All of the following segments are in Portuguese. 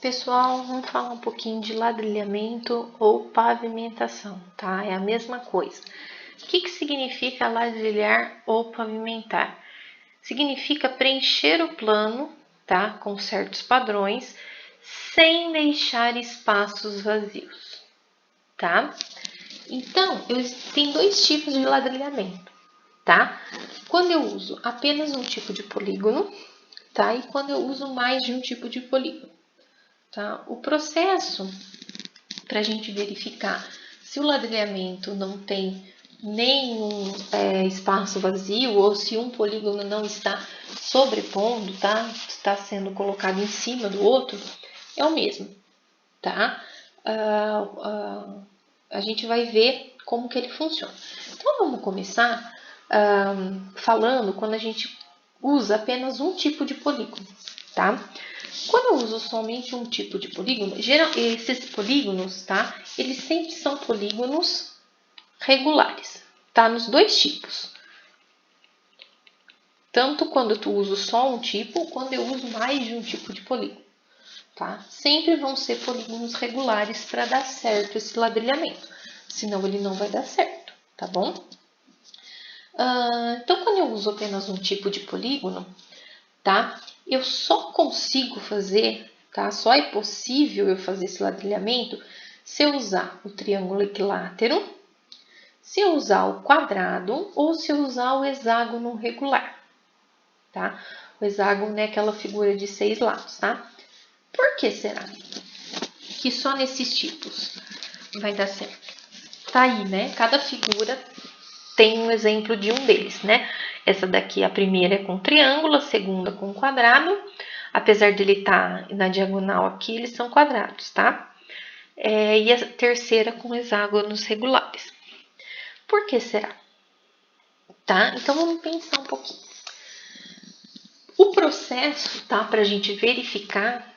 Pessoal, vamos falar um pouquinho de ladrilhamento ou pavimentação, tá? É a mesma coisa. O que significa ladrilhar ou pavimentar? Significa preencher o plano, tá? Com certos padrões, sem deixar espaços vazios, tá? Então, tem dois tipos de ladrilhamento, tá? Quando eu uso apenas um tipo de polígono, tá? E quando eu uso mais de um tipo de polígono. Tá? O processo para a gente verificar se o ladrilhamento não tem nenhum espaço vazio ou se um polígono não está sobrepondo, tá? Está sendo colocado em cima do outro, é o mesmo, tá? A gente vai ver como que ele funciona. Então, vamos começar falando quando a gente usa apenas um tipo de polígono, tá? Quando eu uso somente um tipo de polígono, esses polígonos, tá? Eles sempre são polígonos regulares, tá? Nos dois tipos. Tanto quando eu uso só um tipo, quando eu uso mais de um tipo de polígono, tá? Sempre vão ser polígonos regulares para dar certo esse ladrilhamento, senão ele não vai dar certo, tá bom? Então, quando eu uso apenas um tipo de polígono, tá? Eu só consigo fazer, tá? Só é possível eu fazer esse ladrilhamento se eu usar o triângulo equilátero, se eu usar o quadrado ou se eu usar o hexágono regular, tá? O hexágono é aquela figura de 6 lados, tá? Por que será que só nesses tipos vai dar certo? Tá aí, né? Cada figura tem um exemplo de um deles, né? Essa daqui, a primeira é com triângulo, a segunda com quadrado. Apesar de ele estar na diagonal aqui, eles são quadrados, tá? E a terceira com hexágonos regulares. Por que será? Tá? Então, vamos pensar um pouquinho. O processo, tá? Para a gente verificar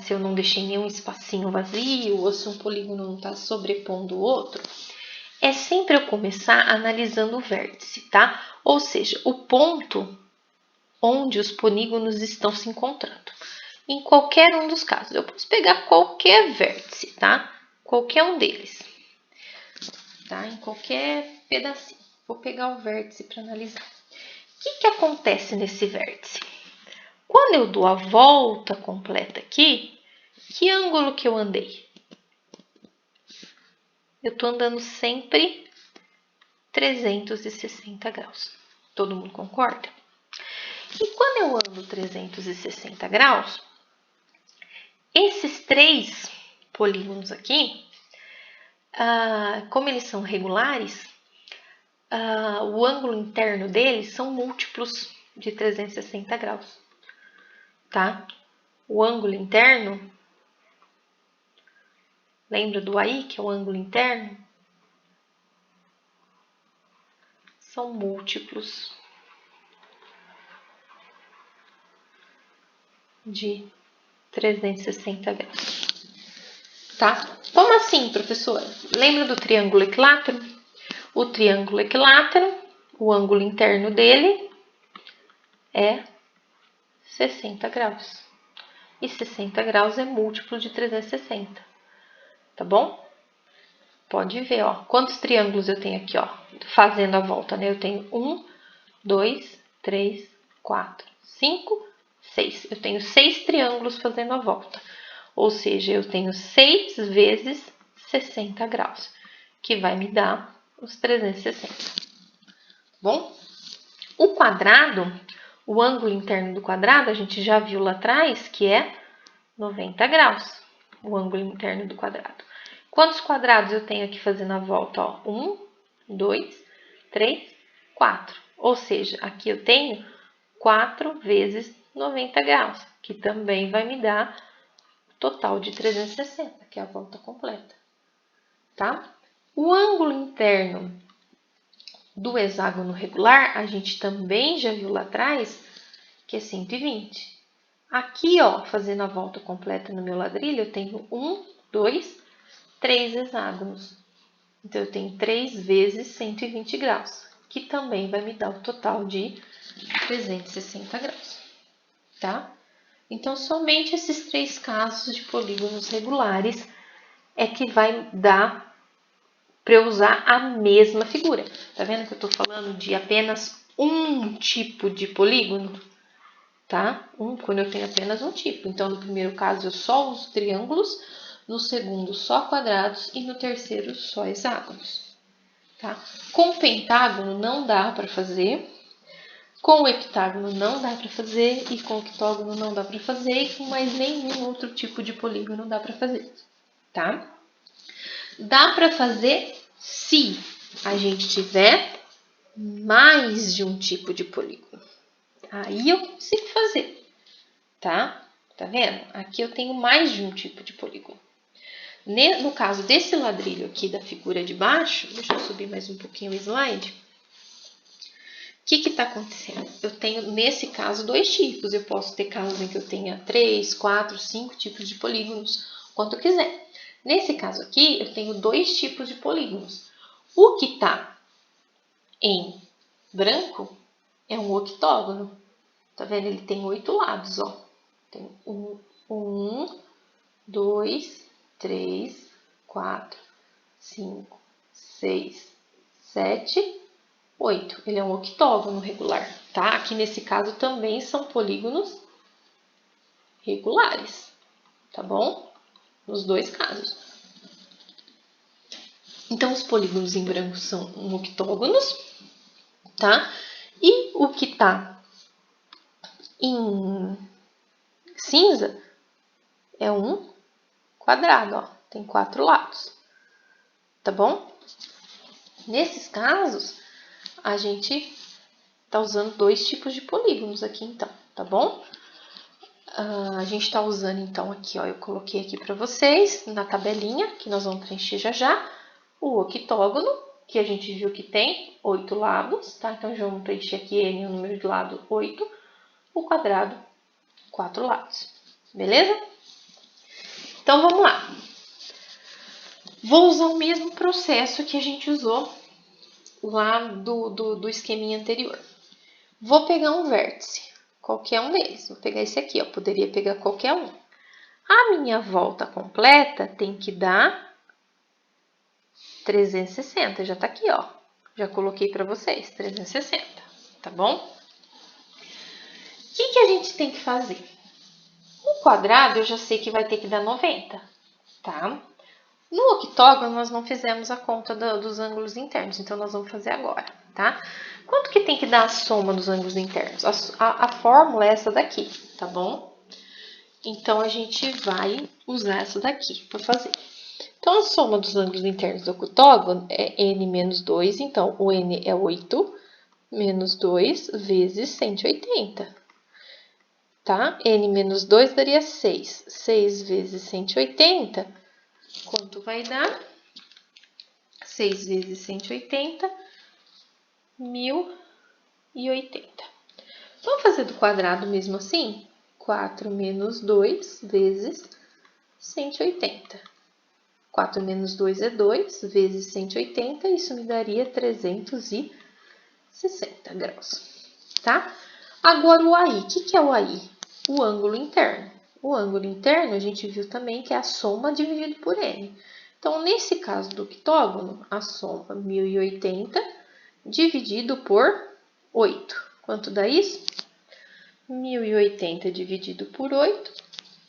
se eu não deixei nenhum espacinho vazio ou se um polígono não está sobrepondo o outro, é sempre eu começar analisando o vértice, tá? Ou seja, o ponto onde os polígonos estão se encontrando. Em qualquer um dos casos, eu posso pegar qualquer vértice, tá? Qualquer um deles, tá? Em qualquer pedacinho. Vou pegar o vértice para analisar. O que acontece nesse vértice? Quando eu dou a volta completa aqui, que ângulo que eu andei? Eu estou andando sempre 360 graus. Todo mundo concorda? E quando eu ando 360 graus, esses três polígonos aqui, como eles são regulares, o ângulo interno deles são múltiplos de 360 graus, tá? O ângulo interno, lembra do AI, que é o ângulo interno? São múltiplos de 360 graus, tá? Como assim, professora? Lembra do triângulo equilátero? O triângulo equilátero, o ângulo interno dele é 60 graus. E 60 graus é múltiplo de 360, tá bom? Pode ver, ó, quantos triângulos eu tenho aqui, ó, fazendo a volta, né? Eu tenho 1, 2, 3, 4, 5, 6. Eu tenho 6 triângulos fazendo a volta. Ou seja, eu tenho 6 vezes 60 graus, que vai me dar os 360. Bom? O quadrado, o ângulo interno do quadrado, a gente já viu lá atrás que é 90 graus, o ângulo interno do quadrado. Quantos quadrados eu tenho aqui fazendo a volta? Ó, 1, 2, 3, 4. Ou seja, aqui eu tenho 4 vezes 90 graus, que também vai me dar total de 360, que é a volta completa, tá? O ângulo interno do hexágono regular, a gente também já viu lá atrás, que é 120. Aqui, ó, fazendo a volta completa no meu ladrilho, eu tenho 1, 2, 3 hexágonos. Então, eu tenho 3 vezes 120 graus, que também vai me dar o total de 360 graus, tá? Então, somente esses 3 casos de polígonos regulares é que vai dar para eu usar a mesma figura. Tá vendo que eu estou falando de apenas um tipo de polígono? Tá? Quando eu tenho apenas um tipo. Então, no primeiro caso, eu só uso triângulos, no segundo, só quadrados e no terceiro, só hexágonos. Tá? Com pentágono não dá para fazer, com o heptágono não dá para fazer, e com o octógono não dá para fazer, e com mais nenhum outro tipo de polígono dá para fazer. Tá? Dá para fazer se a gente tiver mais de um tipo de polígono. Aí eu consigo fazer, tá? Tá vendo? Aqui eu tenho mais de um tipo de polígono. No caso desse ladrilho aqui da figura de baixo, deixa eu subir mais um pouquinho o slide. O que está acontecendo? Eu tenho, nesse caso, 2 tipos. Eu posso ter casos em que eu tenha 3, 4, 5 tipos de polígonos, quanto eu quiser. Nesse caso aqui, eu tenho 2 tipos de polígonos. O que está em branco é um octógono. Tá vendo? Ele tem 8 lados, ó. Tem 1, 2, 3, 4, 5, 6, 7, 8. Ele é um octógono regular, tá? Aqui nesse caso também são polígonos regulares, tá bom? Nos 2 casos. Então, os polígonos em branco são octógonos, tá? E o que tá em cinza é um quadrado, ó. Tem 4 lados, tá bom? Nesses casos, a gente tá usando 2 tipos de polígonos aqui, então, tá bom? A gente tá usando, então, aqui, ó, eu coloquei aqui para vocês, na tabelinha, que nós vamos preencher já já, o octógono, que a gente viu que tem 8 lados, tá? Então, já vamos preencher aqui N, o número de lado 8, o quadrado, 4 lados, beleza? Então, vamos lá. Vou usar o mesmo processo que a gente usou lá do esqueminha anterior. Vou pegar um vértice, qualquer um deles. Vou pegar esse aqui, ó. Poderia pegar qualquer um. A minha volta completa tem que dar 360. Já tá aqui, ó. Já coloquei para vocês, 360, tá bom? O que a gente tem que fazer? O quadrado eu já sei que vai ter que dar 90, tá? No octógono, nós não fizemos a conta dos ângulos internos, então nós vamos fazer agora, tá? Quanto que tem que dar a soma dos ângulos internos? A fórmula é essa daqui, tá bom? Então, a gente vai usar essa daqui para fazer. Então, a soma dos ângulos internos do octógono é n menos 2, então o n é 8, menos 2 vezes 180, tá? N menos 2 daria 6. 6 vezes 180, quanto vai dar? 6 vezes 180, 1080. Vamos fazer do quadrado mesmo assim? 4 menos 2 vezes 180. 4 menos 2 é 2, vezes 180, isso me daria 360 graus, tá? Agora o AI, o que é o AI? O ângulo interno. O ângulo interno a gente viu também que é a soma dividido por N. Então, nesse caso do octógono, a soma 1080 dividido por 8. Quanto dá isso? 1080 dividido por 8,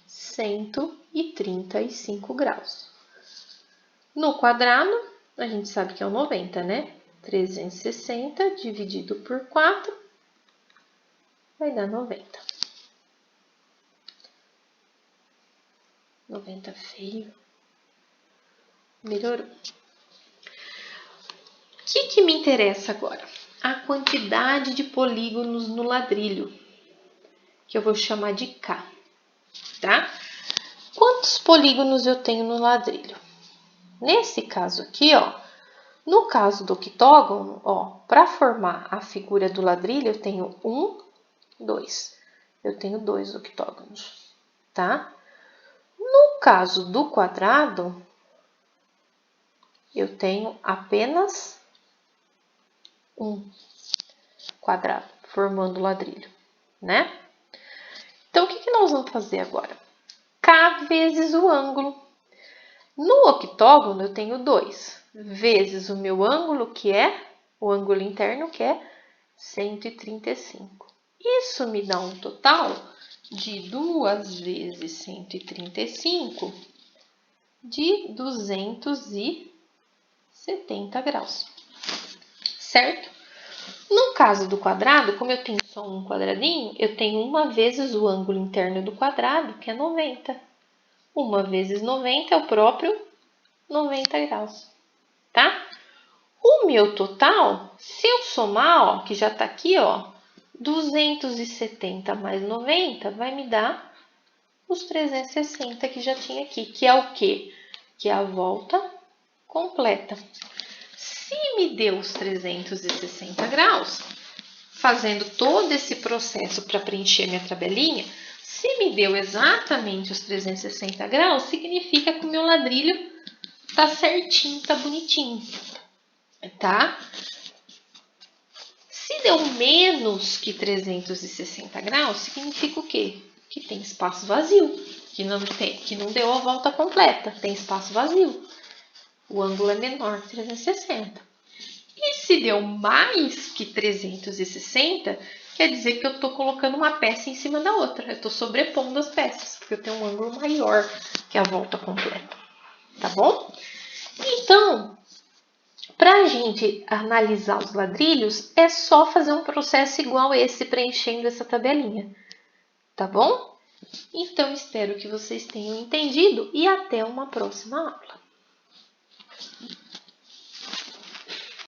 135 graus. No quadrado, a gente sabe que é o 90, né? 360 dividido por 4 vai dar 90. 90 feio. Melhorou. O que me interessa agora? A quantidade de polígonos no ladrilho, que eu vou chamar de K, tá? Quantos polígonos eu tenho no ladrilho? Nesse caso aqui, ó, no caso do octógono, ó, para formar a figura do ladrilho, eu tenho 1, 2. Eu tenho 2 octógonos, tá? No caso do quadrado, eu tenho apenas um quadrado formando o ladrilho, né? Então, o que nós vamos fazer agora? K vezes o ângulo. No octógono, eu tenho 2, vezes o meu ângulo, que é o ângulo interno, que é 135. Isso me dá um total de 2 vezes 135 de 270 graus, certo? No caso do quadrado, como eu tenho só um quadradinho, eu tenho 1 vezes o ângulo interno do quadrado, que é 90. 1 vezes 90 é o próprio 90 graus, tá? O meu total, se eu somar, ó, que já está aqui, ó, 270 mais 90 vai me dar os 360 que já tinha aqui, que é o quê? Que é a volta completa. Se me deu os 360 graus, fazendo todo esse processo para preencher minha tabelinha, se me deu exatamente os 360 graus, significa que o meu ladrilho tá certinho, tá bonitinho, tá? Se deu menos que 360 graus, significa o quê? Que tem espaço vazio, que não deu a volta completa, tem espaço vazio. O ângulo é menor que 360. E se deu mais que 360, quer dizer que eu estou colocando uma peça em cima da outra. Eu estou sobrepondo as peças, porque eu tenho um ângulo maior que a volta completa. Tá bom? Então, para a gente analisar os ladrilhos, é só fazer um processo igual esse, preenchendo essa tabelinha. Tá bom? Então, espero que vocês tenham entendido e até uma próxima aula.